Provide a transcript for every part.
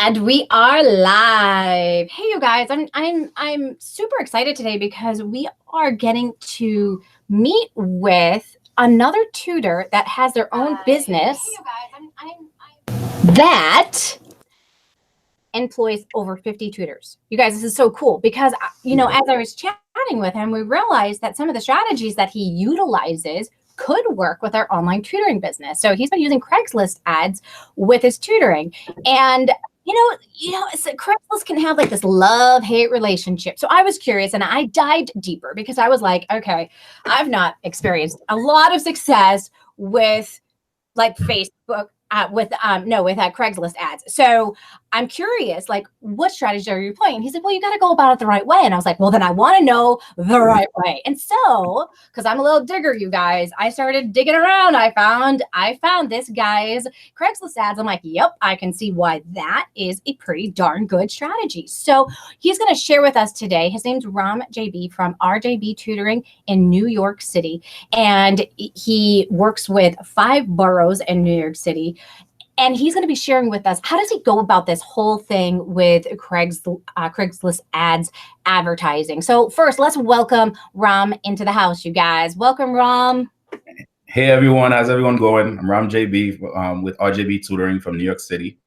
And we are live. Hey, you guys! I'm super excited today because we are getting to meet with another tutor that has their own business. Hey, you guys! That employs over 50 tutors. You guys, this is so cool because as I was chatting with him, we realized that some of the strategies that he utilizes could work with our online tutoring business. So he's been using Craigslist ads with his tutoring, and Craigslist can have like this love-hate relationship. So I was curious and I dived deeper because I was like, okay, I've not experienced a lot of success with like Facebook, with Craigslist ads. So I'm curious, like, what strategy are you playing? He's like, well, you got to go about it the right way. And I was like, well, then I want to know the right way. And so, because I'm a little digger, you guys, I started digging around. I found this guy's Craigslist ads. I'm like, yep, I can see why that is a pretty darn good strategy. So he's going to share with us today. His name's Rom JB from RJB Tutoring in New York City. And he works with 5 boroughs in New York City. And he's going to be sharing with us, how does he go about this whole thing with Craigslist ads advertising? So first, let's welcome Rom into the house, you guys. Welcome, Rom. Hey, everyone. How's everyone going? I'm Rom JB with RGB Tutoring from New York City.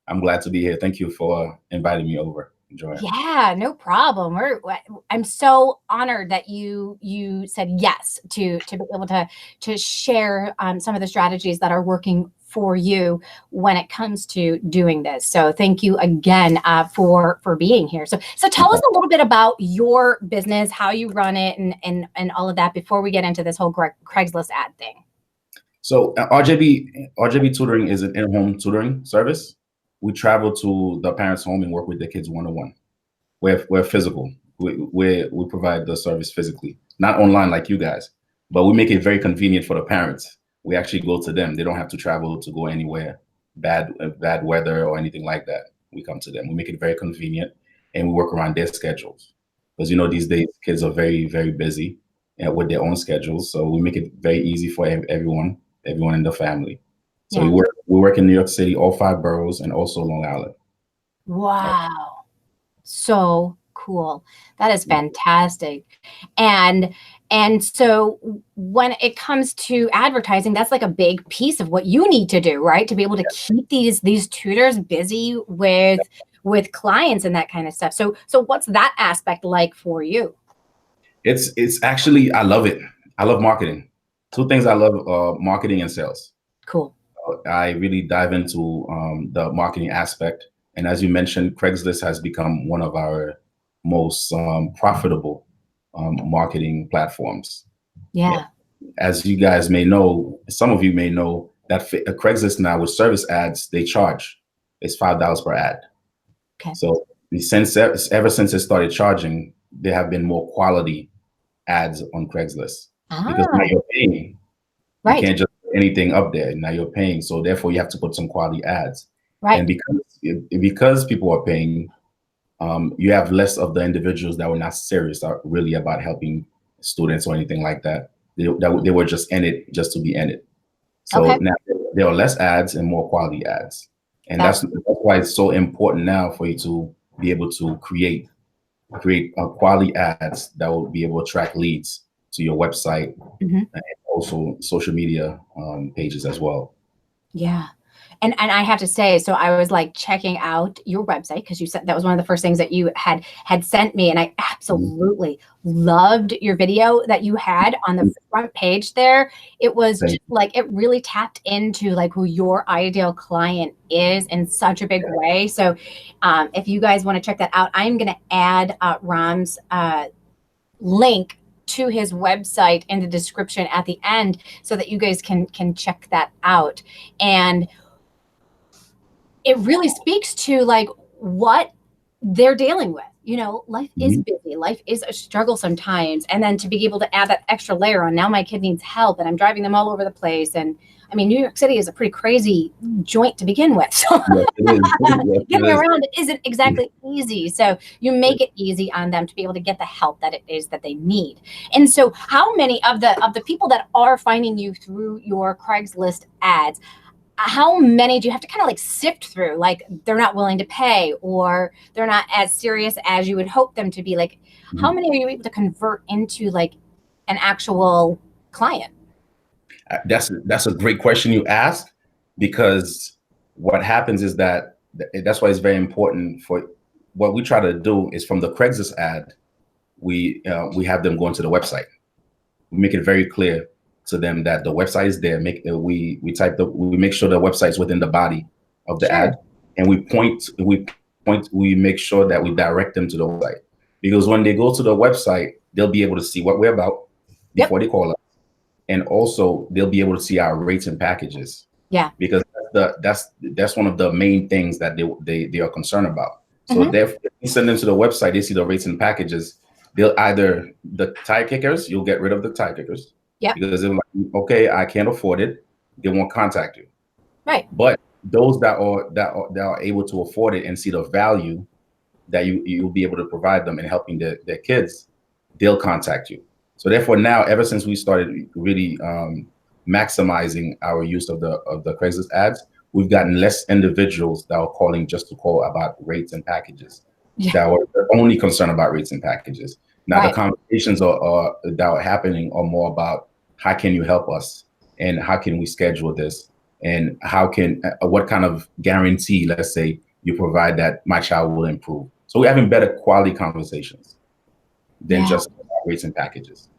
I'm glad to be here. Thank you for inviting me over. Enjoy. Yeah, no problem. I'm so honored that you said yes to be able to share some of the strategies that are working for you when it comes to doing this. So thank you again for being here. So tell us a little bit about your business, how you run it, and all of that before we get into this whole Craigslist ad thing. So RJB Tutoring is an in-home tutoring service. We travel to the parents' home and work with the kids one-on-one. We're physical. We provide the service physically, not online like you guys, but we make it very convenient for the parents. We actually go to them. They don't have to travel to go anywhere, bad weather or anything like that. We come to them. We make it very convenient, and we work around their schedules. Because these days kids are very, very busy with their own schedules. So we make it very easy for everyone in the family. So we work in New York City, all 5 boroughs, and also Long Island. Wow. So cool. That is fantastic. And so when it comes to advertising, that's like a big piece of what you need to do, right? To be able to keep these tutors busy with clients and that kind of stuff. So what's that aspect like for you? It's actually, I love it. I love marketing. 2 things I love, marketing and sales. Cool. I really dive into the marketing aspect. And as you mentioned, Craigslist has become one of our most profitable marketing platforms. Yeah. As you guys may know, some of you may know that Craigslist now with service ads, they charge. It's $5 per ad. Okay. So ever since it started charging, there have been more quality ads on Craigslist. Because now you're paying. Right. You can't just put anything up there. Now you're paying. So therefore you have to put some quality ads. Right. And because people are paying, you have less of the individuals that were not serious really about helping students or anything like that. They were just in it just to be in it. So now there are less ads and more quality ads. And that's why it's so important now for you to be able to create quality ads that will be able to attract leads to your website and also social media pages as well. Yeah. And I have to say, so I was like checking out your website because you said that was one of the first things that you had sent me, and I absolutely loved your video that you had on the front page there. It was just like, it really tapped into like who your ideal client is in such a big way. So if you guys want to check that out, I'm going to add Rom's link to his website in the description at the end so that you guys can check that out. And it really speaks to like what they're dealing with. Life is busy. Life is a struggle sometimes. And then to be able to add that extra layer on, now my kid needs help and I'm driving them all over the place. And I mean, New York City is a pretty crazy joint to begin with. So getting around isn't exactly easy. So you make it easy on them to be able to get the help that it is that they need. And so how many of the people that are finding you through your Craigslist ads, how many do you have to kind of like sift through? Like they're not willing to pay, or they're not as serious as you would hope them to be. Like how many are you able to convert into like an actual client? That's a great question you ask, because what happens is that's why it's very important. For what we try to do is, from the Craigslist ad, we have them go into the website. We make it very clear to them that the website is there. We make sure the website's within the body of the ad, and we make sure that we direct them to the website, because when they go to the website, they'll be able to see what we're about before they call us, and also they'll be able to see our rates and packages. Yeah, because that's one of the main things that they are concerned about. So if you send them to the website, they see the rates and packages. They'll either, the tie kickers, you'll get rid of the tie kickers. Yeah. Because they're like, okay, I can't afford it. They won't contact you. Right. But those that are able to afford it and see the value that you'll be able to provide them in helping their kids, they'll contact you. So therefore now, ever since we started really maximizing our use of the Craigslist ads, we've gotten less individuals that are calling just to call about rates and packages. Yeah. That were only concerned about rates and packages. Now the conversations that are happening are more about, how can you help us, and how can we schedule this, and what kind of guarantee, let's say, you provide that my child will improve. So we're having better quality conversations than just about rates and packages.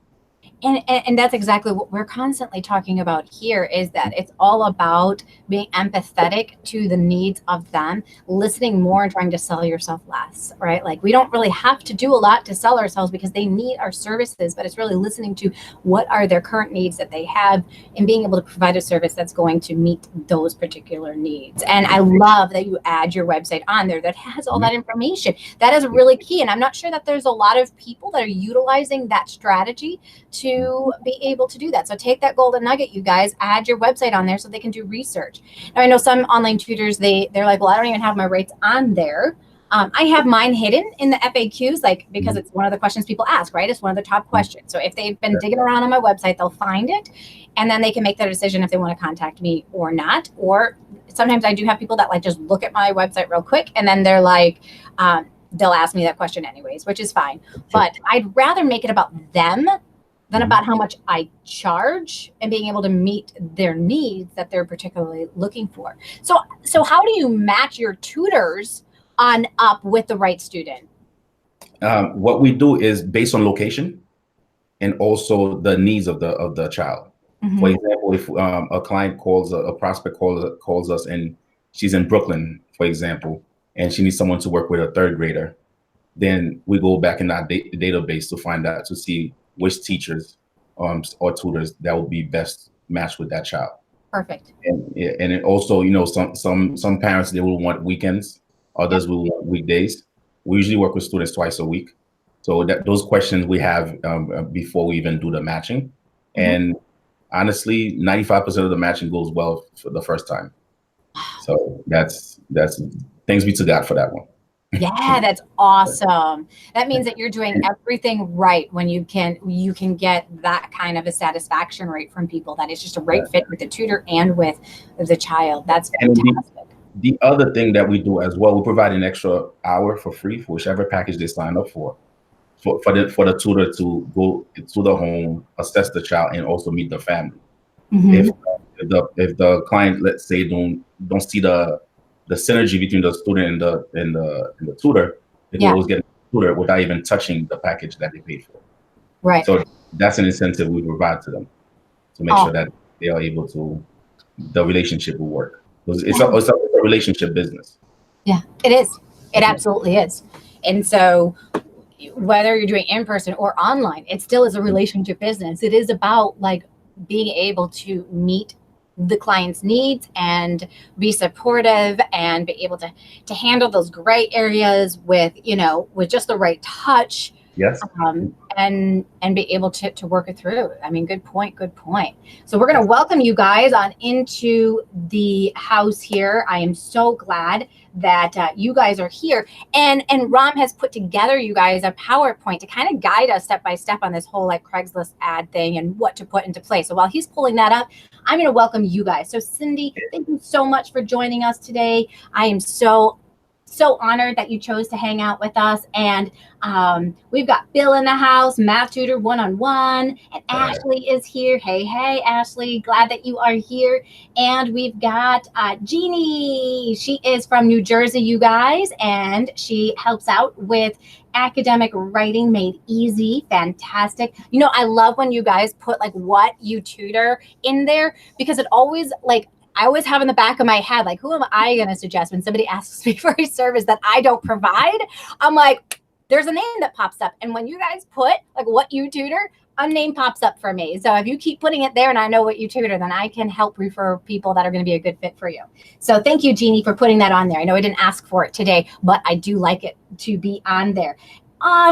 And that's exactly what we're constantly talking about here, is that it's all about being empathetic to the needs of them, listening more and trying to sell yourself less, right? Like we don't really have to do a lot to sell ourselves because they need our services, but it's really listening to what are their current needs that they have and being able to provide a service that's going to meet those particular needs. And I love that you add your website on there that has all that information. That is really key. And I'm not sure that there's a lot of people that are utilizing that strategy to be able to do that. So take that golden nugget, you guys, add your website on there so they can do research. Now I know some online tutors, they're like, well, I don't even have my rates on there. I have mine hidden in the FAQs, like, because it's one of the questions people ask, right? It's one of the top questions. So if they've been digging around on my website, they'll find it, and then they can make their decision if they want to contact me or not. Or sometimes I do have people that like just look at my website real quick, and then they're like, they'll ask me that question anyways, which is fine. But I'd rather make it about them than about how much I charge and being able to meet their needs that they're particularly looking for. So how do you match your tutors on up with the right student? What we do is based on location and also the needs of the child. For example, if a client calls, a prospect calls us, and she's in Brooklyn, for example, and she needs someone to work with a third grader, then we go back in our database to find out, to see which teachers or tutors that will be best matched with that child. Perfect. And it also, some parents, they will want weekends, others will want weekdays. We usually work with students twice a week. So those questions we have before we even do the matching. And honestly, 95% of the matching goes well for the first time. So that's thanks be to God for that one. Yeah, that's awesome. That means that you're doing everything right when you can get that kind of a satisfaction rate from people. That is just a right fit with the tutor and with the child. That's fantastic. The other thing that we do as well, we provide an extra hour for free for whichever package they sign up for the tutor to go to the home, assess the child, and also meet the family. If the client, let's say, don't see the synergy between the student and the tutor, they can always get a tutor without even touching the package that they paid for. Right. So that's an incentive we provide to them to make sure that they are able to, the relationship will work. It's a relationship business. Yeah, it is. It absolutely is. And so whether you're doing in person or online, it still is a relationship business. It is about like being able to meet the client's needs and be supportive and be able to handle those gray areas with just the right touch Yes. And be able to work it through. I mean, good point. Good point. So we're going to welcome you guys on into the house here. I am so glad that you guys are here. And Rom has put together, you guys, a PowerPoint to kind of guide us step by step on this whole like Craigslist ad thing and what to put into place. So while he's pulling that up, I'm going to welcome you guys. So Cindy, thank you so much for joining us today. I am so honored that you chose to hang out with us. And we've got Bill in the house, Math Tutor 1-on-1, and Ashley is here. Hey, Ashley, glad that you are here. And we've got Jeannie. She is from New Jersey, you guys, and she helps out with academic writing made easy. Fantastic. You know, I love when you guys put like what you tutor in there, because it always like, I always have in the back of my head, like, who am I going to suggest when somebody asks me for a service that I don't provide? I'm like, there's a name that pops up. And when you guys put like what you tutor, a name pops up for me. So if you keep putting it there and I know what you tutor, then I can help refer people that are going to be a good fit for you. So thank you, Jeannie, for putting that on there. I know I didn't ask for it today, but I do like it to be on there.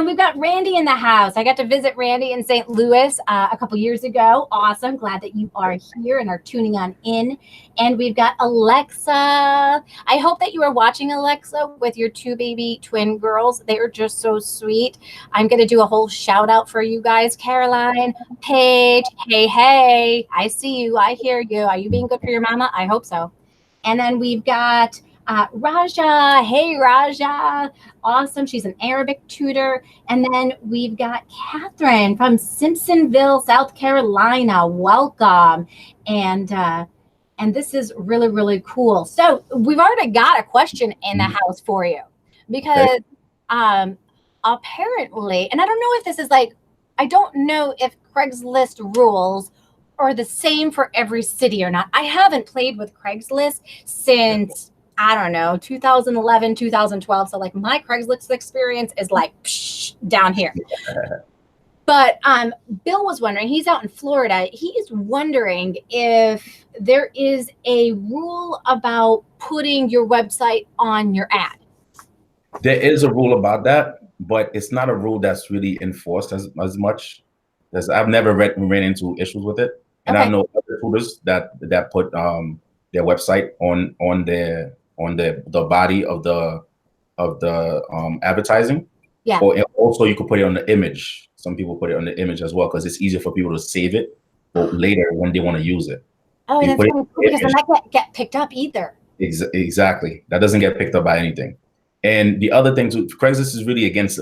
We've got Randy in the house. I got to visit Randy in St. Louis a couple years ago. Awesome. Glad that you are here and are tuning on in. And we've got Alexa. I hope that you are watching, Alexa, with your two baby twin girls. They are just so sweet. I'm going to do a whole shout out for you guys. Caroline, Paige, hey, I see you. I hear you. Are you being good for your mama? I hope so. And then we've got Raja. Hey, Raja. Awesome. She's an Arabic tutor. And then we've got Catherine from Simpsonville, South Carolina. Welcome. And this is really, really cool. So we've already got a question in the house for you, because apparently, and I don't know if this is like, I don't know if Craigslist rules are the same for every city or not. I haven't played with Craigslist since, I don't know, 2011, 2012. So like my Craigslist experience is like down here. But Bill was wondering, he's out in Florida. He is wondering if there is a rule about putting your website on your ad. There is a rule about that, but it's not a rule that's really enforced as much. As I've never ran into issues with it. And I know other tutors that put their website on the body of the advertising. Yeah. Or also you could put it on the image. Some people put it on the image as well, because it's easier for people to save it for later when they want to use it. Oh, that's really cool, because then that can't get picked up either. Exactly. That doesn't get picked up by anything. And the other thing too, Craigslist is really against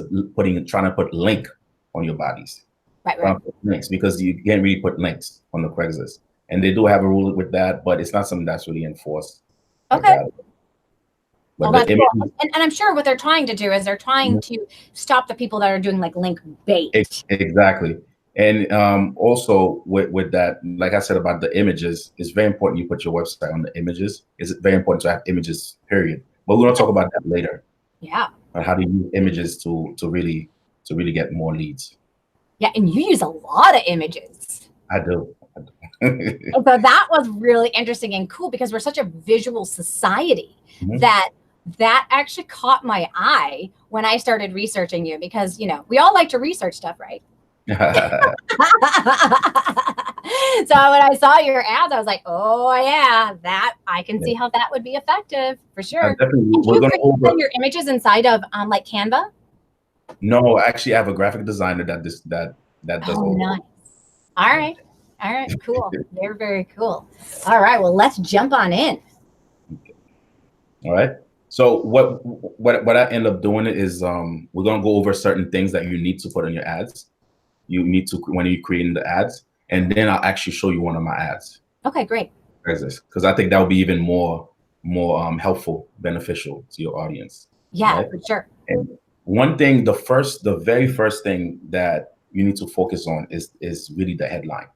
trying to put link on your bodies. Right. Links, because you can't really put links on the Craigslist. And they do have a rule with that, but it's not something that's really enforced. Okay. Well, that's cool. And I'm sure what they're trying to do is they're trying to stop the people that are doing like link bait. Exactly. And also with that, like I said about the images, it's very important you put your website on the images. It's very important to have images, period. But we're going to talk about that later. Yeah. On how to use images to really get more leads. Yeah, and you use a lot of images. I do. So that was really interesting and cool, because we're such a visual society that actually caught my eye when I started researching you, because, you know, we all like to research stuff, right? So when I saw your ads, I was like, oh yeah, that I can see how that would be effective for sure. And do you create your images inside of like Canva? No, actually I have a graphic designer that does all nice. All right, cool. Very, very cool. All right, well, let's jump on in. Okay. All right. So what I end up doing is we're gonna go over certain things that you need to put on your ads. You need to when you're creating the ads, and then I'll actually show you one of my ads. Okay, great. Because I think that will be even more helpful, beneficial to your audience. Yeah, right? For sure. And one thing, the very first thing that you need to focus on is really the headline.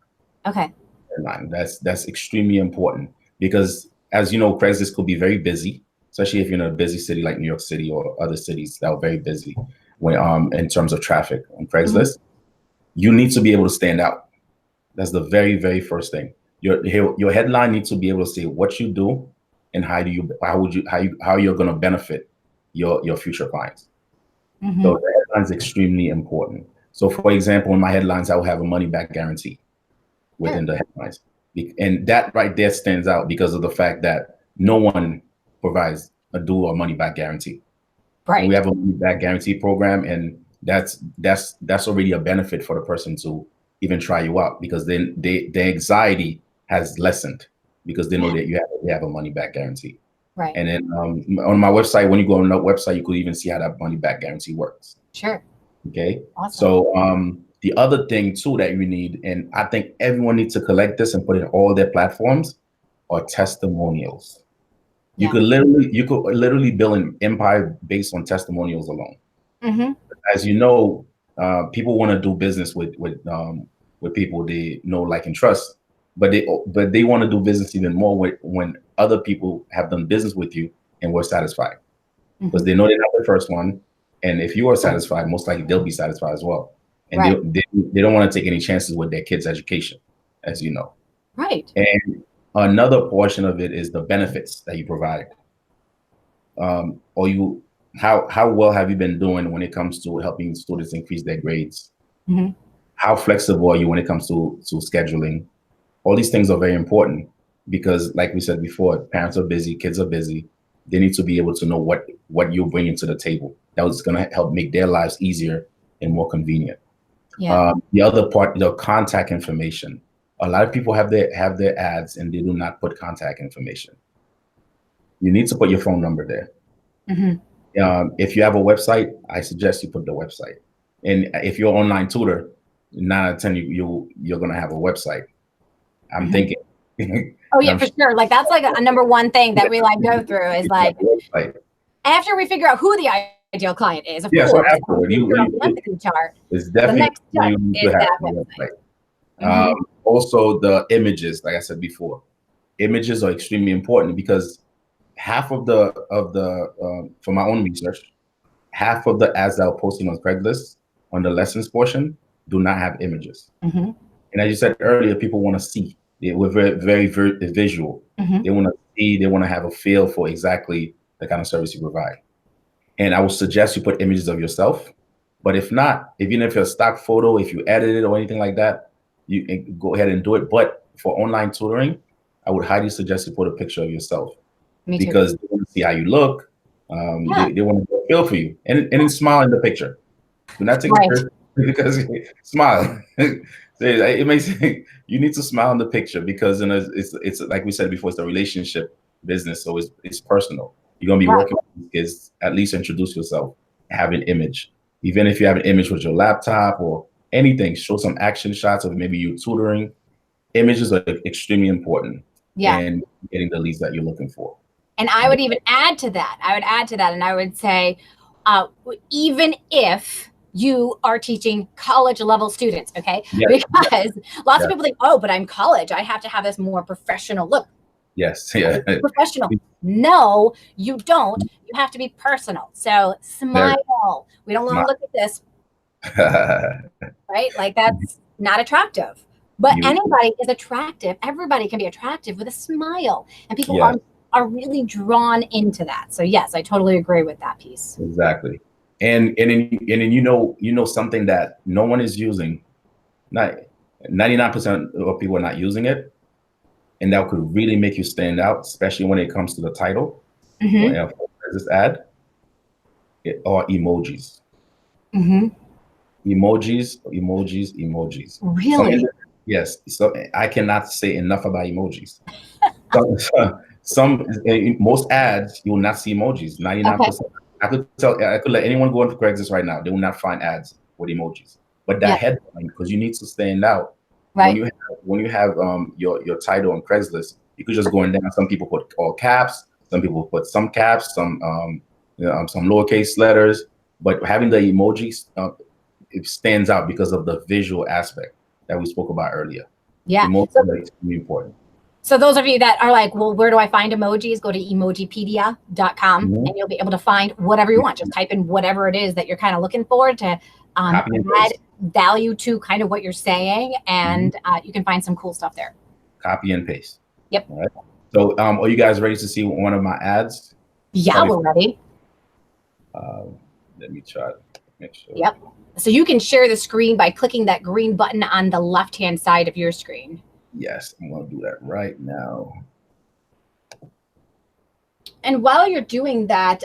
Okay. Headline. That's extremely important, because as you know, Craigslist could be very busy, especially if you're in a busy city like New York City or other cities that are very busy when in terms of traffic on Craigslist. You need to be able to stand out. That's the very, very first thing. Your headline needs to be able to say what you do and how you're going to benefit your future clients. So the headline is extremely important. So for example, in my headlines, I will have a money back guarantee within the headlines. And that right there stands out because of the fact that no one provides a dual or money back guarantee. Right. And we have a money back guarantee program, and that's already a benefit for the person to even try you out, because then the anxiety has lessened because they know that you have a money back guarantee. Right. And then on my website, when you go on the website, you could even see how that money back guarantee works. Sure. Okay. Awesome. So the other thing too that you need, and I think everyone needs to collect this and put it in all their platforms, are testimonials. You could literally build an empire based on testimonials alone. As you know, people want to do business with people they know, like, and trust, but they want to do business even more when other people have done business with you and were satisfied, because they know they're not the first one. And if you are satisfied, most likely they'll be satisfied as well. And they don't want to take any chances with their kids' education, as you know. Right. And another portion of it is the benefits that you provide. How well have you been doing when it comes to helping students increase their grades? How flexible are you when it comes to scheduling? All these things are very important because, like we said before, parents are busy, kids are busy. They need to be able to know what you're bringing to the table. That is going to help make their lives easier and more convenient. The other part, the contact information. A lot of people have their ads and they do not put contact information. You need to put your phone number there. If you have a website, I suggest you put the website. And if you're an online tutor, 9 out of 10 you're going to have a website. I'm thinking. Oh yeah, for sure. Like that's like a number one thing that we like go through is like after we figure out who the ideal client is. Of course, so afterward, it's definitely the next step is that website. Also, the images, like I said before, images are extremely important because half of the from my own research, half of the ads that are posting on Craigslist on the lessons portion do not have images. And as you said earlier, people want to see. We're very visual. They want to see. They want to have a feel for exactly the kind of service you provide. And I would suggest you put images of yourself. But if not, even if it's a stock photo, if you edit it or anything like that, you can go ahead and do it. But for online tutoring, I would highly suggest you put a picture of yourself. Because they want to see how you look. They want to get a feel for you. And then smile in the picture. Do not take a picture because smile. It makes you need to smile in the picture because it's like we said before, it's a relationship business, so it's personal. You're gonna be working with these kids. At least introduce yourself. Have an image, even if you have an image with your laptop or anything. Show some action shots of maybe you tutoring. Images are extremely important. And getting the leads that you're looking for. And I would even add to that. And I would say, even if you are teaching college level students, okay? Because lots of people think, oh, but I'm college. I have to have this more professional look. Professional. No, you don't. You have to be personal. So smile. We don't want to look at this. Right? Like that's not attractive. But anybody is attractive. Everybody can be attractive with a smile. And people are really drawn into that. So yes, I totally agree with that piece. Exactly. And then you know something that no one is using. 99% of people are not using it. And that could really make you stand out, especially when it comes to the title. This ad are emojis. Emojis. Really? Yes. So I cannot say enough about emojis. Most ads you will not see emojis. 99%. I could let anyone go into Craigslist right now. They will not find ads with emojis. But that headline, because you need to stand out. When you have your title on Craigslist, you could just go in down. Some people put all caps. Some people put some caps. Some lowercase letters. But having the emojis, it stands out because of the visual aspect that we spoke about earlier. Emojis are extremely important. So those of you that are like, well, where do I find emojis? Go to emojipedia.com and you'll be able to find whatever you want. Just type in whatever it is that you're kind of looking for to add value to kind of what you're saying. And you can find some cool stuff there. Copy and paste. Yep. All right. So are you guys ready to see one of my ads? Yeah, we're ready. Let me try to make sure. Yep. So you can share the screen by clicking that green button on the left-hand side of your screen. Yes, I'm going to do that right now. And while you're doing that,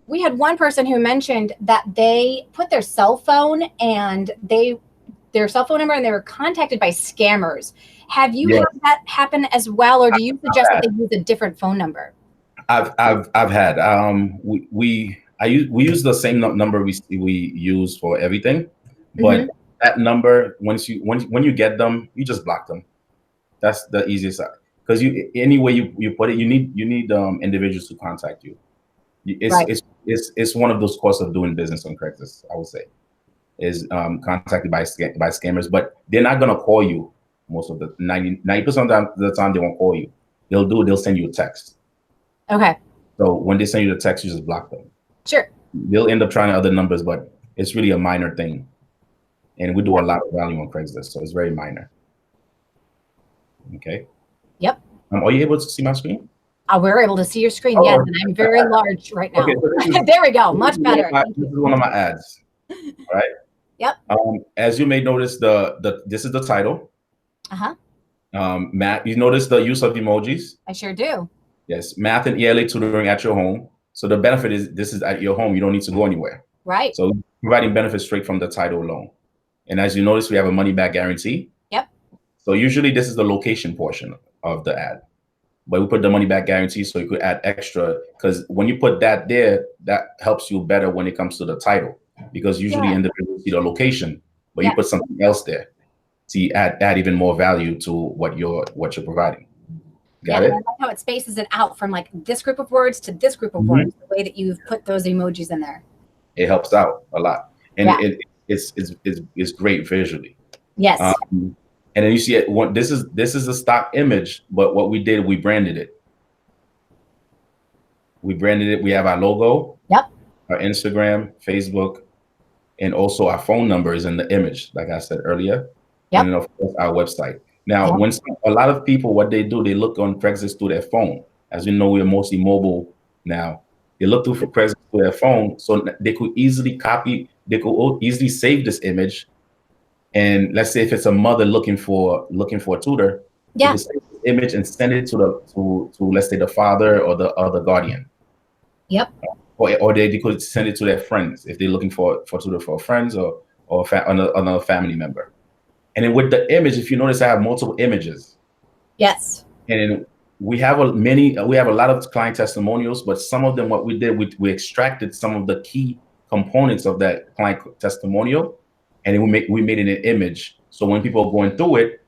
we had one person who mentioned that they put their cell phone and their cell phone number, and they were contacted by scammers. Have you had that happen as well, or do you suggest that they use a different phone number? I've had we use the same number we use for everything, but that number, when you get them, you just block them. That's the easiest, because any way you put it, you need individuals to contact you. It's one of those costs of doing business on Craigslist, I would say, is contacted by scammers, but they're not gonna call you. Most of the 90% of the time they won't call you. They'll send you a text. Okay. So when they send you the text, you just block them. Sure. They'll end up trying other numbers, but it's really a minor thing. And we do a lot of value on Craigslist, so it's very minor. Okay. Yep. Are you able to see my screen? We're able to see your screen, yes, and I'm very large right now. Okay, so there we go, much better. This is one of my ads, right? Yep. As you may notice, this is the title. Math. You notice the use of emojis? I sure do. Yes, math and ELA tutoring at your home. So the benefit is this is at your home. You don't need to go anywhere. Right. So providing benefits straight from the title alone. And as you notice, we have a money back guarantee. Yep. So usually this is the location portion of the ad, but we put the money back guarantee so you could add extra, because when you put that there, that helps you better when it comes to the title, because usually individuals see the location, but you put something else there. So you add even more value to what you're providing. Got it? I like how it spaces it out from like this group of words to this group of words, the way that you've put those emojis in there. It helps out a lot. And it's great visually. Yes. And then you see it. This is a stock image, but what we did, we branded it. We have our logo. Yep. Our Instagram, Facebook, and also our phone number is in the image, like I said earlier. Yep. And then of course our website. Now, when a lot of people, what they do, they look on Craigslist through their phone. As you know, we're mostly mobile now. They look through for Craigslist through their phone, so they could easily copy. They could easily save this image. And let's say if it's a mother looking for a tutor, they can save this image and send it to let's say the father or the other guardian. Yep. Or they could send it to their friends if they're looking for tutor for friends or another family member. And then with the image, if you notice, I have multiple images. Yes. And then we have a lot of client testimonials, but some of them, what we did, we extracted some of the key components of that client testimonial, and then we made it an image. So when people are going through it,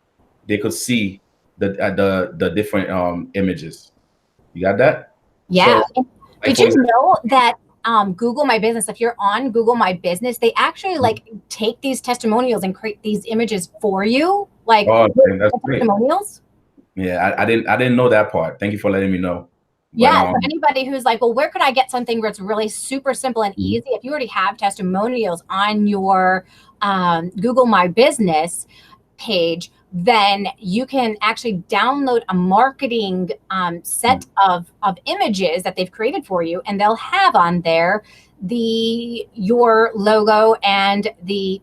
they could see the different images. You got that? Yeah. So, did you know that Google My Business, if you're on Google My Business, they actually like take these testimonials and create these images for you, like that's testimonials? Yeah, I didn't know that part. Thank you for letting me know. Yeah, for anybody who's like, well, where could I get something where it's really super simple and easy? If you already have testimonials on your Google My Business page, then you can actually download a marketing set of images that they've created for you, and they'll have on there your logo and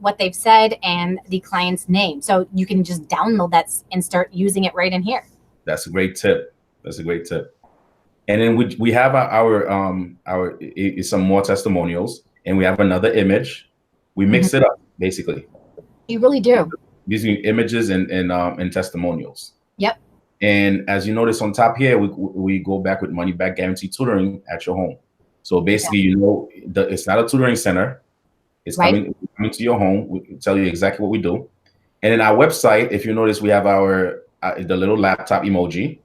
what they've said and the client's name. So you can just download that and start using it right in here. That's a great tip. That's a great tip. And then we have our some more testimonials, and we have another image. We mix it up basically. You really do. Using images and testimonials. Yep. And as you notice on top here, we go back with money back guarantee tutoring at your home. So basically, it's not a tutoring center. It's coming to your home. We tell you exactly what we do. And in our website, if you notice, we have the little laptop emoji.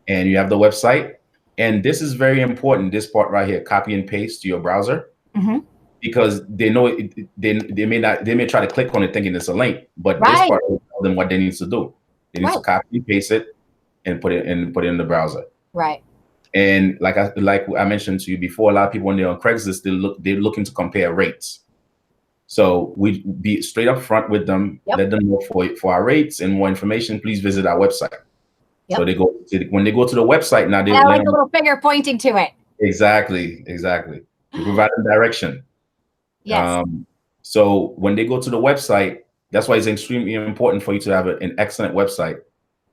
And you have the website. And this is very important. This part right here, copy and paste to your browser. Because they know they may try to click on it thinking it's a link, but this part will tell them what they need to do. They need to copy and paste it and put it in the browser. Right. And like I mentioned to you before, a lot of people when they're on Craigslist, they're looking to compare rates. So we be straight up front with them, let them know for our rates and more information, please visit our website. So when they go to the website now, they like a little finger pointing to it. Exactly. You provide them direction. Yes. So when they go to the website, that's why it's extremely important for you to have an excellent website.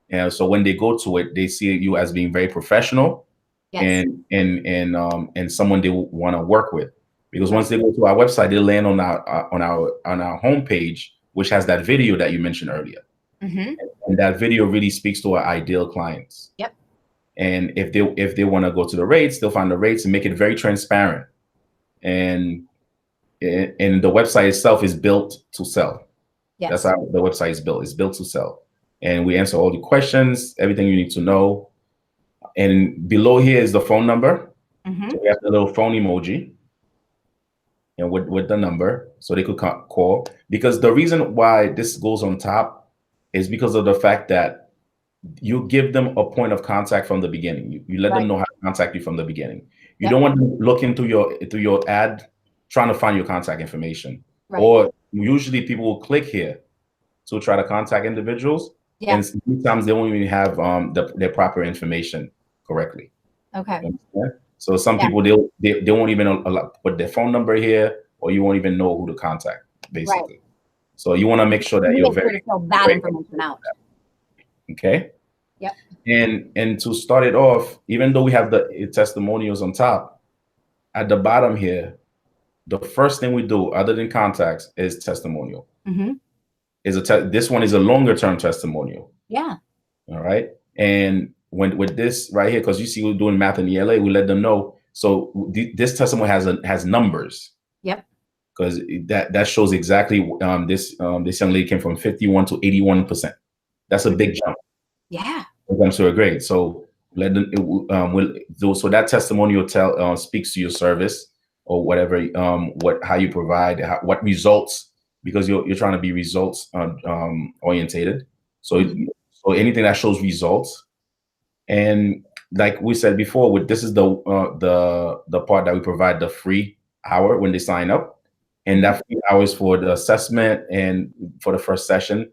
And so when they go to it, they see you as being very professional, Yes. and someone they want to work with. Because once they go to our website, they land on our homepage, which has that video that you mentioned earlier. And that video really speaks to our ideal clients. Yep. And if they want to go to the rates, they'll find the rates and make it very transparent. And the website itself is built to sell. Yes. That's how the website is built. It's built to sell. And we answer all the questions, everything you need to know. And below here is the phone number. So we have the little phone emoji, and with the number, so they could call. Because the reason why this goes on top is because of the fact that you give them a point of contact from the beginning. You let them know how to contact you from the beginning. You don't want to look into your ad trying to find your contact information. Or usually people will click here to try to contact individuals. And sometimes they won't even have their proper information correctly. Okay. So some people they won't even put their phone number here, or you won't even know who to contact, basically. So you want to make sure that you're very fill that information out. Okay. Yep. And to start it off, even though we have the testimonials on top, at the bottom here, the first thing we do, other than contacts, is testimonial. This one is a longer term testimonial. Yeah. All right. And with this right here, because you see we're doing math in ELA, we let them know. So this testimony has numbers. Yep. Because that shows exactly this young lady came from 51 to 81%. That's a big jump. Yeah. When it comes to a grade. So let them so that testimonial speaks to your service or whatever, how you provide, what results, because you're trying to be results orientated. So anything that shows results. And like we said before, this is the part that we provide the free hour when they sign up, and that free hour is for the assessment and for the first session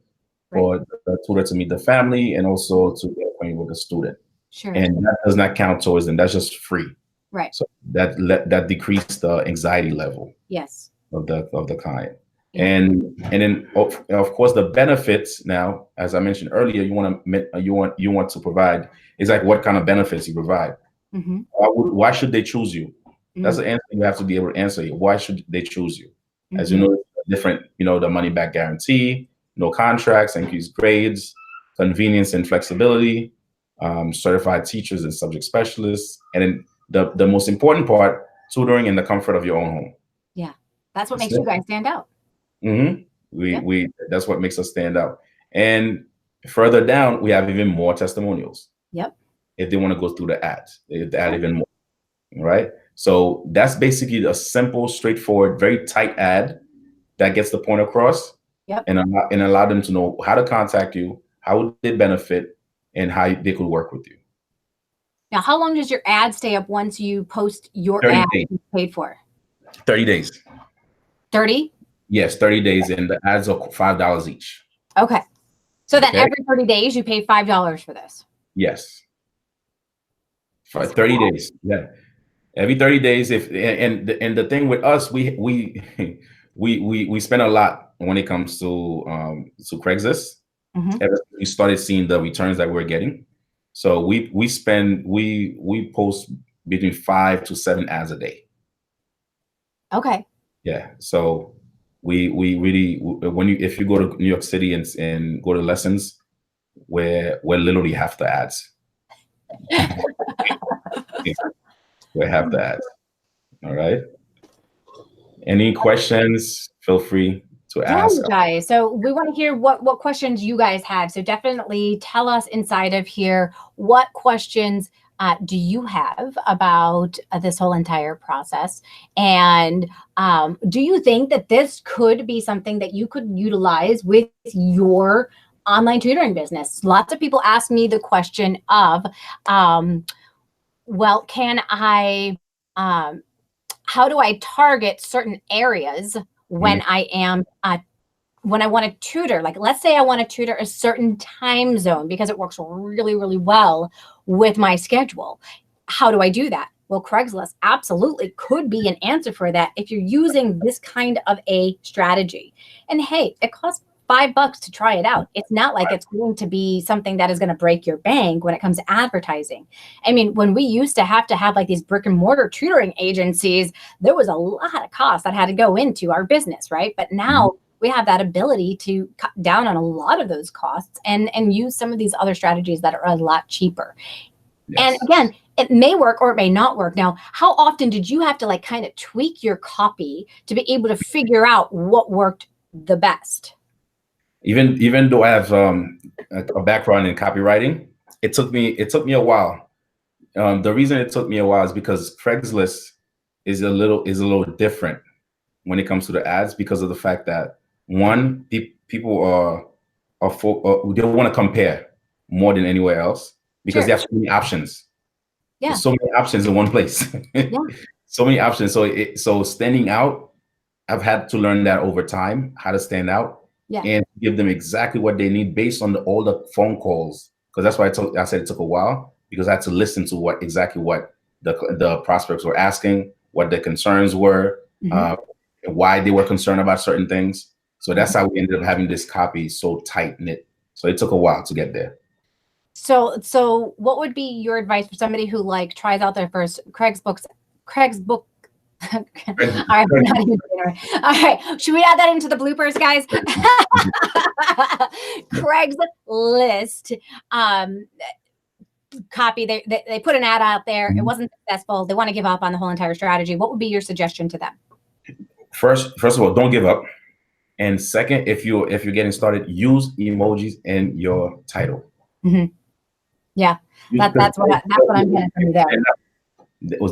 for the tutor to meet the family and also to get acquainted with the student. Sure. And that does not count towards them. That's just free. Right. So that decreased the anxiety level. Yes. Of the client. Yeah. And then of course the benefits. Now, as I mentioned earlier, you want to provide is like what kind of benefits you provide. Why should they choose you? That's the answer you have to be able to answer. Why should they choose you? As you know, different. The money back guarantee, no contracts, increased grades, convenience and flexibility, certified teachers and subject specialists, and then the most important part, tutoring in the comfort of your own home. Yeah, that's what makes you guys stand out. That's what makes us stand out. And further down, we have even more testimonials. Yep. If they want to go through the ads, they add even more. Right. So that's basically a simple, straightforward, very tight ad that gets the point across. Yep. And allow them to know how to contact you, how they benefit, and how they could work with you. Now, how long does your ad stay up once you post your ad you paid for? 30 days. 30? Yes, 30 days, and the ads are $5 each. Okay. So then every 30 days you pay $5 for this? Yes. For 30 days. Yeah. Every 30 days. And the thing with us, we spend a lot when it comes to Craigslist. Ever since we started seeing the returns that we're getting. So we post between 5 to 7 ads a day. Okay. Yeah. So we really, if you go to New York City and go to lessons, we're literally half the ads. We're half the ads. All right. Any questions? Feel free to ask. Guys. So we want to hear what questions you guys have. So definitely tell us inside of here, what questions do you have about this whole entire process? And do you think that this could be something that you could utilize with your online tutoring business? Lots of people ask me the question of, well, can I, how do I target certain areas when I am, when I want to tutor? Like, let's say I want to tutor a certain time zone because it works really, really well with my schedule. How do I do that? Well, Craigslist absolutely could be an answer for that if you're using this kind of a strategy. And hey, it costs $5 to try it out. It's not like it's going to be something that is going to break your bank when it comes to advertising. I mean, when we used to have like these brick and mortar tutoring agencies, there was a lot of costs that had to go into our business, right? But now we have that ability to cut down on a lot of those costs and use some of these other strategies that are a lot cheaper. Yes. And again, it may work or it may not work. Now, how often did you have to like kind of tweak your copy to be able to figure out what worked the best? Even though I have a background in copywriting, it took me a while. The reason it took me a while is because Craigslist is a little different when it comes to the ads, because of the fact that one, people they want to compare more than anywhere else, because they have so many options. Yeah, there's so many options in one place. So many options. So standing out, I've had to learn that over time, how to stand out. Yeah. And give them exactly what they need based on all the phone calls. Because that's why I said it took a while, because I had to listen to what the prospects were asking, what their concerns were, why they were concerned about certain things. So that's how we ended up having this copy so tight knit. So it took a while to get there. So what would be your advice for somebody who like tries out their first Craigslist? All right, all right, should we add that into the bloopers, guys? Craigslist copy. They put an ad out there. It wasn't successful. They want to give up on the whole entire strategy. What would be your suggestion to them? First of all, don't give up. And second, if you're getting started, use emojis in your title. Yeah, that's what I'm getting from there.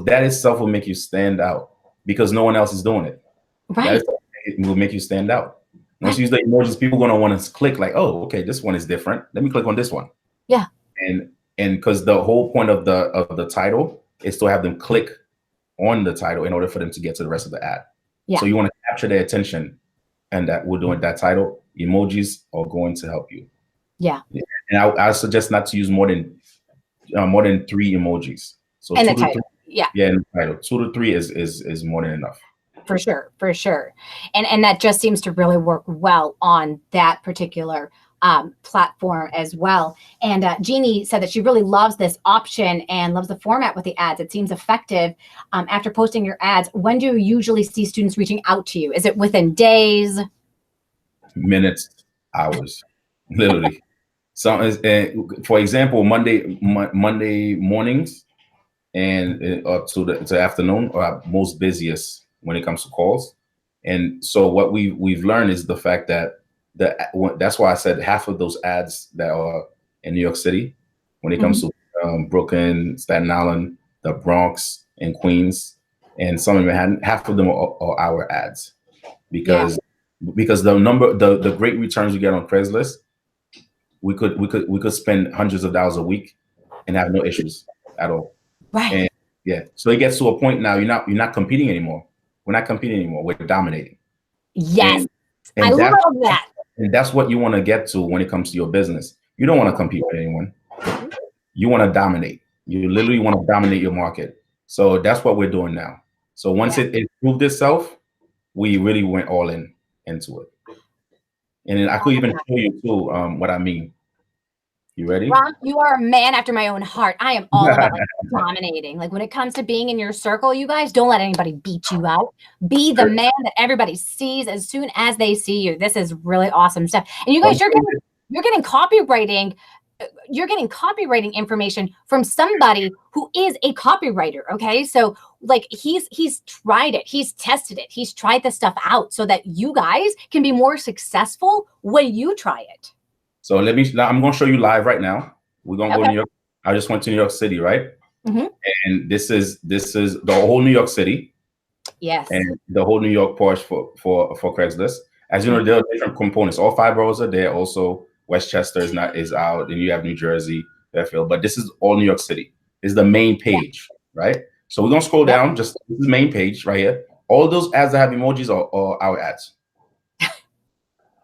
That itself will make you stand out, because no one else is doing it. Right. It will make you stand out. Once you use the emojis, people are going to want to click like, oh, okay, this one is different. Let me click on this one. Yeah. And because the whole point of the title is to have them click on the title in order for them to get to the rest of the ad. Yeah. So you want to capture their attention, and that we're doing that title. Emojis are going to help you. Yeah. And I suggest not to use more than 3 emojis. So in the title. Yeah, in the title. 2 to 3 is more than enough. For sure. And that just seems to really work well on that particular platform as well. And Jeannie said that she really loves this option and loves the format with the ads. It seems effective. After posting your ads, when do you usually see students reaching out to you? Is it within days? Minutes, hours, literally. So, for example, Monday mornings and up to the afternoon are most busiest when it comes to calls. And so what we've learned is the fact that that's why I said half of those ads that are in New York City, when it comes to Brooklyn, Staten Island, the Bronx, and Queens, and some in Manhattan, half of them are our ads, because the great returns you get on Craigslist, we could spend hundreds of dollars a week and have no issues at all. Right. And yeah, so it gets to a point now you're not competing anymore. We're not competing anymore. We're dominating. Yes, and I love that. And that's what you want to get to when it comes to your business. You don't want to compete with anyone. You want to dominate. You literally want to dominate your market. So that's what we're doing now. So once it proved itself, we really went all into it. And then I could even show you too what I mean. You ready? Rom, you are a man after my own heart. I am all about like dominating. Like when it comes to being in your circle, you guys don't let anybody beat you out. Be the man that everybody sees as soon as they see you. This is really awesome stuff. And you guys, you're getting copywriting. You're getting copywriting information from somebody who is a copywriter. Okay, so like he's tried it, he's tested it, he's tried this stuff out, so that you guys can be more successful when you try it. So I'm going to show you live right now. We're going to go to New York. I just went to New York City, right? And this is the whole New York City. Yes. And the whole New York push for Craigslist. As you know, there are different components. All 5 boroughs are there. Also, Westchester is out. Then you have New Jersey, Fairfield. But this is all New York City. This is the main page, right? So we're going to scroll down. Just this is the main page right here. All those ads that have emojis are our ads.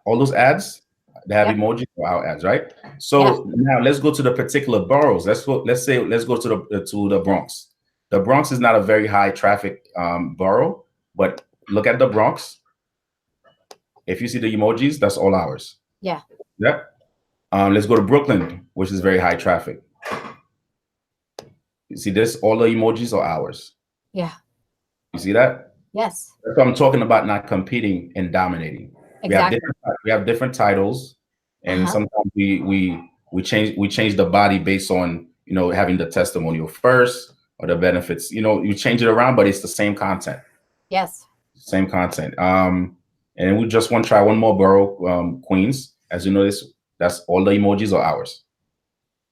All those ads that have emojis are our ads, right? So now let's go to the particular boroughs. Let's go to the Bronx. The Bronx is not a very high traffic borough, but look at the Bronx. If you see the emojis, that's all ours. Yeah. Yep. Let's go to Brooklyn, which is very high traffic. You see this? All the emojis are ours. Yeah. You see that? Yes. That's what I'm talking about, not competing and dominating. Exactly. We have different titles, and sometimes we change the body based on, you know, having the testimonial first or the benefits. You know, you change it around, but it's the same content. Yes. Same content. And we just want to try one more borough, Queens. As you notice, that's all the emojis are ours.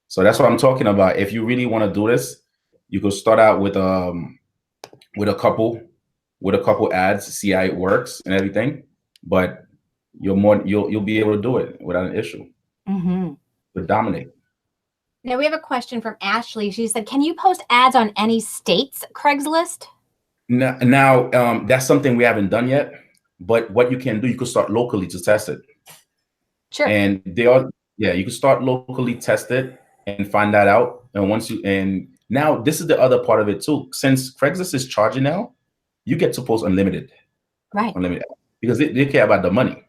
So that's what I'm talking about. If you really want to do this, you could start out with a couple ads, see how it works and everything. But you'll be able to do it without an issue. But dominate. Now we have a question from Ashley. She said, "Can you post ads on any state's Craigslist?" Now that's something we haven't done yet. But what you can do, you could start locally to test it. Sure. And you can start locally, test it, and find that out. And now this is the other part of it too. Since Craigslist is charging now, you get to post unlimited. Right. Unlimited, because they care about the money.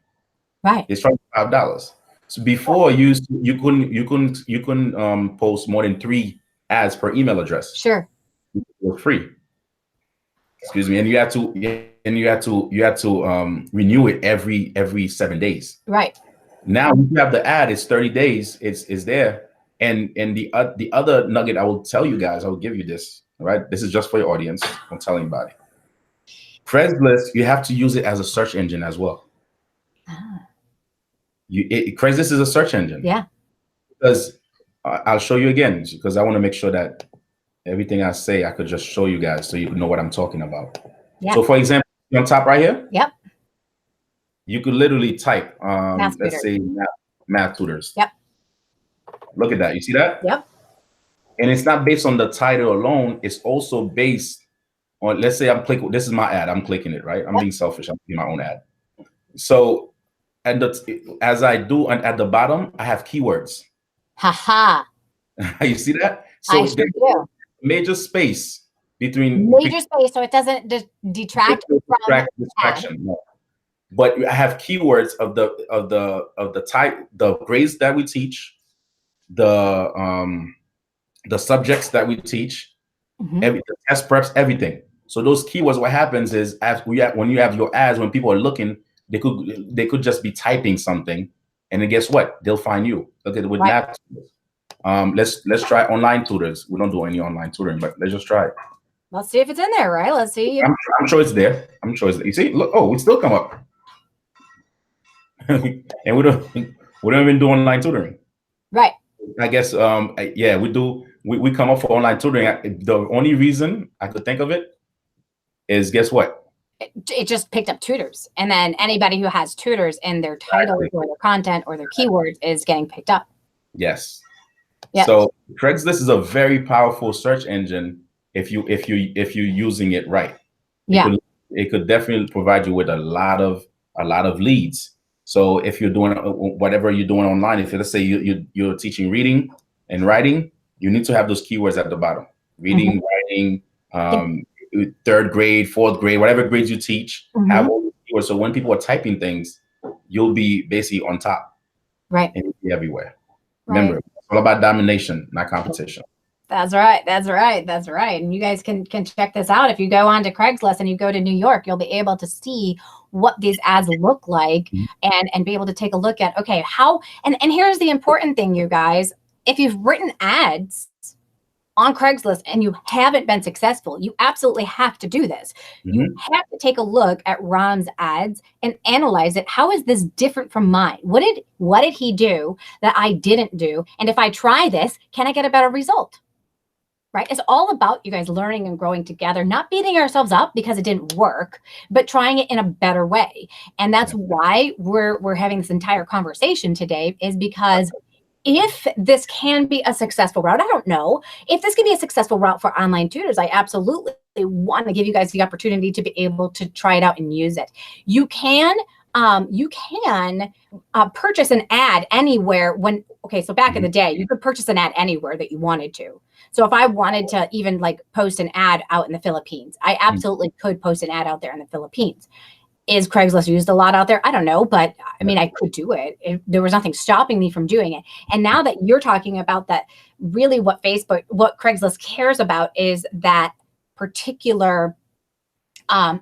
Right. It's $5. So before you couldn't post more than 3 ads per email address. Sure. For free. Excuse me. And you had to renew it every 7 days. Right. Now you have the ad, it's 30 days, it's there. And the other nugget I will tell you guys, I will give you this, right? This is just for your audience. Don't tell anybody. Craigslist, you have to use it as a search engine as well. Craigslist is a search engine. Yeah. Because I'll show you again, because I want to make sure that everything I say, I could just show you guys so you know what I'm talking about. Yeah. So for example, on top right here. Yep. You could literally type, let's say math tutors. Yep. Look at that. You see that? Yep. And it's not based on the title alone. It's also based on, let's say I'm clicking, this is my ad. I'm clicking it, right? I'm being selfish. I'm clicking my own ad. So, as I do, and at the bottom, I have keywords. You see that? So I sure do. Major space between. Major space, so it doesn't detract from distraction. No. But I have keywords of the type, the grades that we teach, the subjects that we teach, the test preps, everything. So those keywords, what happens is when you have your ads, when people are looking, they could just be typing something, and then guess what? They'll find you. Okay, with math. Let's try online tutors. We don't do any online tutoring, but let's just try it. Let's see if it's in there, right? Let's see. I'm sure it's there. I'm sure it's there. You see, look, oh, we still come up. And we don't even do online tutoring. Right. I guess yeah, we do. We come up for online tutoring. The only reason I could think of it is, guess what? It just picked up tutors, and then anybody who has tutors in their title or their content or their keywords is getting picked up. Yes. Yeah. So Craigslist is a very powerful search engine if you're using it right. It could definitely provide you with a lot of leads. So if you're doing whatever you're doing online, if let's say you're teaching reading and writing, you need to have those keywords at the bottom. Reading, writing, 3rd grade, 4th grade, whatever grades you teach, have all those keywords. So when people are typing things, you'll be basically on top. Right. And you'll be everywhere. Remember, it's all about domination, not competition. That's right. That's right. That's right. And you guys can check this out. If you go on to Craigslist and you go to New York, you'll be able to see what these ads look like and be able to take a look at, okay, how, and here's the important thing, you guys. If you've written ads on Craigslist and you haven't been successful, you absolutely have to do this. You have to take a look at Rom's ads and analyze it. How is this different from mine? What did he do that I didn't do? And if I try this, can I get a better result? Right? It's all about you guys learning and growing together, not beating ourselves up because it didn't work, but trying it in a better way. And that's why we're having this entire conversation today, is because if this can be a successful route, I don't know. If this can be a successful route for online tutors, I absolutely want to give you guys the opportunity to be able to try it out and use it. You can you can purchase an ad anywhere so back in the day, you could purchase an ad anywhere that you wanted to. So if I wanted to even like post an ad out in the Philippines, I absolutely could post an ad out there in the Philippines. Is Craigslist used a lot out there? I don't know, but I mean, I could do it. There was nothing stopping me from doing it. And now that you're talking about that, really what Craigslist cares about is that particular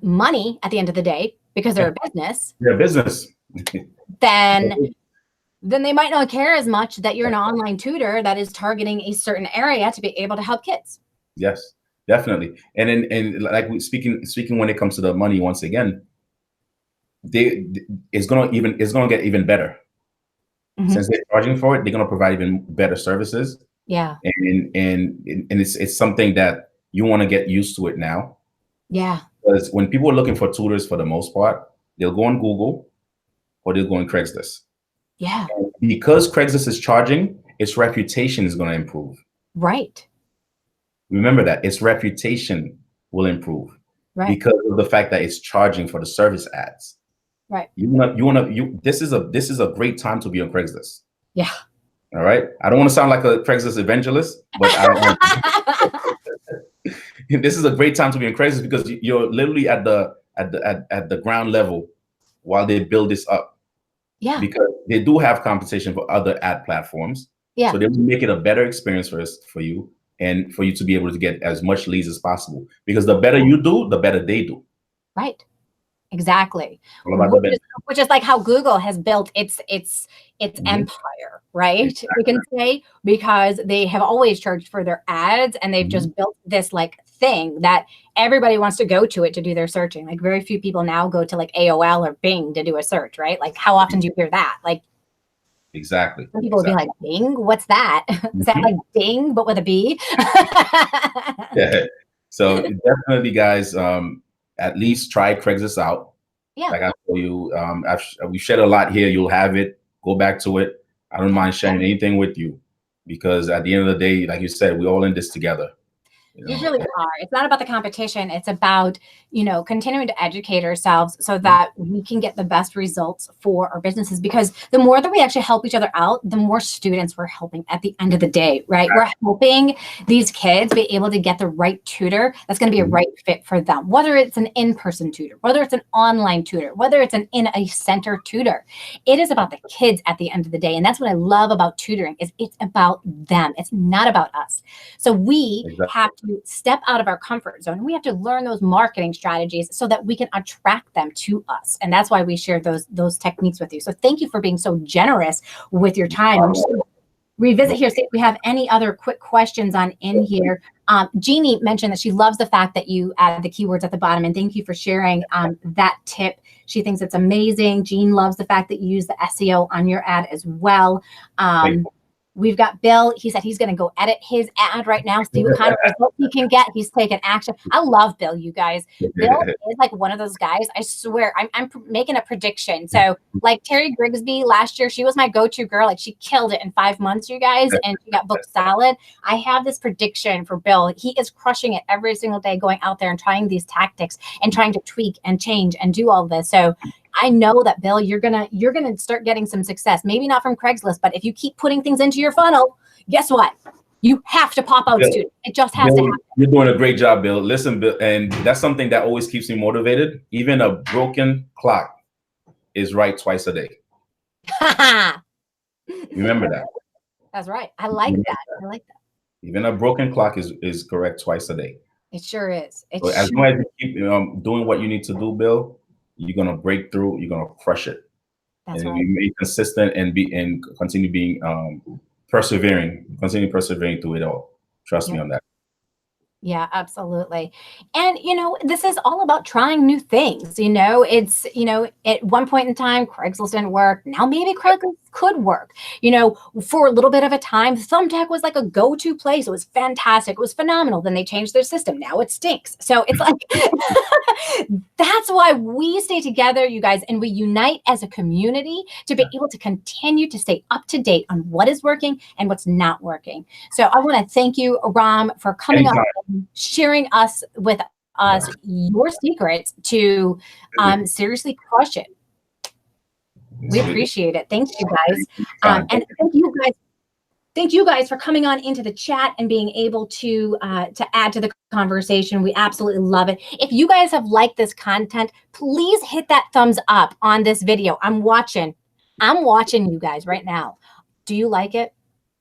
money at the end of the day, because they're a business. They're a business. then they might not care as much that you're an online tutor that is targeting a certain area to be able to help kids. Yes, definitely. And like speaking when it comes to the money, once again, it's gonna get even better. Since they're charging for it, they're gonna provide even better services. Yeah. And it's something that you want to get used to it now. Yeah. Because when people are looking for tutors, for the most part, they'll go on Google or they'll go on Craigslist. Yeah. And because Craigslist is charging, its reputation is going to improve. Right. Remember that its reputation will improve, right? Because of the fact that it's charging for the service ads. Right. This is a great time to be on Craigslist. Yeah. All right. I don't want to sound like a Craigslist evangelist, but this is a great time to be on Craigslist because you're literally at the ground level while they build this up. Yeah. Because they do have competition for other ad platforms. Yeah. So they will make it a better experience for you and for you to be able to get as much leads as possible. Because the better you do, the better they do. Right. Exactly. Which is like how Google has built its empire, right? Exactly. We can say, because they have always charged for their ads and they've just built this like thing that everybody wants to go to it to do their searching. Like very few people now go to like AOL or Bing to do a search, right? Like how often do you hear that? Like exactly. Some people would be like, Bing, what's that? Is that like Ding, but with a B? Yeah. So definitely, guys, at least try Craigslist out. Yeah. Like I told you, we shared a lot here. You'll have it. Go back to it. I don't mind sharing anything with you because at the end of the day, like you said, we're all in this together. You really are. It's not about the competition. It's about, continuing to educate ourselves so that we can get the best results for our businesses. Because the more that we actually help each other out, the more students we're helping at the end of the day, right? We're helping these kids be able to get the right tutor that's going to be a right fit for them, whether it's an in-person tutor, whether it's an online tutor, whether it's an in a center tutor. It is about the kids at the end of the day. And that's what I love about tutoring is it's about them. It's not about us. So we have to step out of our comfort zone. We have to learn those marketing strategies so that we can attract them to us. And that's why we share those techniques with you. So thank you for being so generous with your time. I'm just going to revisit here, see if we have any other quick questions on in here. Jeannie mentioned that she loves the fact that you add the keywords at the bottom, and thank you for sharing that tip. She thinks it's amazing. Jean loves the fact that you use the SEO on your ad as well. We've got Bill. He said he's going to go edit his ad right now, see what kind of results he can get. He's taking action. I love Bill, you guys. Bill is like one of those guys. I swear, I'm making a prediction. So like Terry Grigsby last year, she was my go-to girl. Like she killed it in 5 months, you guys, and she got booked solid. I have this prediction for Bill. He is crushing it every single day, going out there and trying these tactics and trying to tweak and change and do all this. So I know that, Bill, you're gonna start getting some success. Maybe not from Craigslist, but if you keep putting things into your funnel, guess what? You have to pop out students. It just has to happen. You're doing a great job, Bill. Listen, Bill, and that's something that always keeps me motivated. Even a broken clock is right twice a day. Remember that. That's right. I like that. I like that. Even a broken clock is correct twice a day. It sure is. So as long as you keep doing what you need to do, Bill, you're gonna break through. You're gonna crush it. That's and right. be consistent and continue being persevering. Continue persevering through it all. Trust me on that. Yeah, absolutely. And, this is all about trying new things. It's, at one point in time, Craigslist didn't work. Now maybe Craigslist could work. For a little bit of a time, Thumbtack was like a go-to place. It was fantastic. It was phenomenal. Then they changed their system. Now it stinks. So it's like, that's why we stay together, you guys, and we unite as a community to be able to continue to stay up to date on what is working and what's not working. So I want to thank you, Rom, for coming up and sharing with us your secrets to seriously crush it. We appreciate it. Thank you guys. And thank you guys for coming on into the chat and being able to add to the conversation. We absolutely love it. If you guys have liked this content, please hit that thumbs up on this video. I'm watching you guys right now. Do you like it?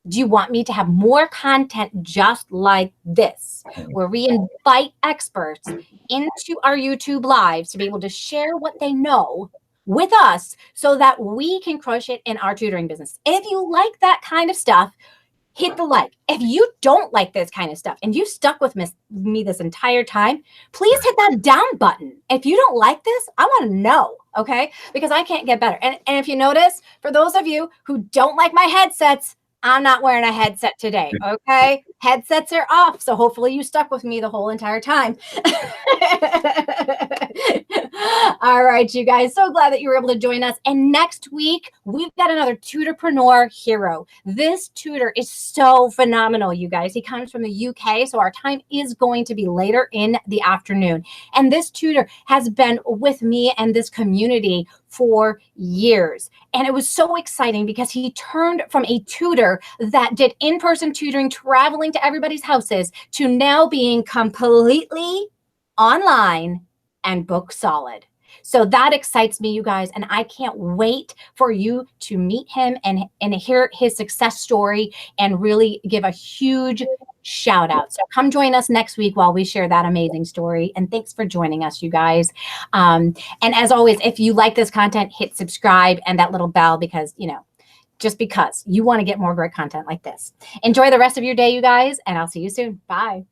Do you want me to have more content just like this, where we invite experts into our YouTube lives to be able to share what they know with us so that we can crush it in our tutoring business? If you like that kind of stuff, hit the like. If you don't like this kind of stuff and you stuck with me this entire time, please hit that down button. If you don't like this, I want to know, okay? Because I can't get better. And if you notice, for those of you who don't like my headsets, I'm not wearing a headset today, okay? Headsets are off, so hopefully you stuck with me the whole entire time. All right, you guys, so glad that you were able to join us. And next week, we've got another tutorpreneur hero. This tutor is so phenomenal, you guys. He comes from the UK, so our time is going to be later in the afternoon. And this tutor has been with me and this community for years. And it was so exciting because he turned from a tutor that did in-person tutoring, traveling to everybody's houses, to now being completely online and book solid. So that excites me, you guys, and I can't wait for you to meet him and hear his success story and really give a huge shout out. So come join us next week while we share that amazing story. And thanks for joining us, you guys. And as always, if you like this content, hit subscribe and that little bell because, you know, just because you want to get more great content like this. Enjoy the rest of your day, you guys, and I'll see you soon. Bye.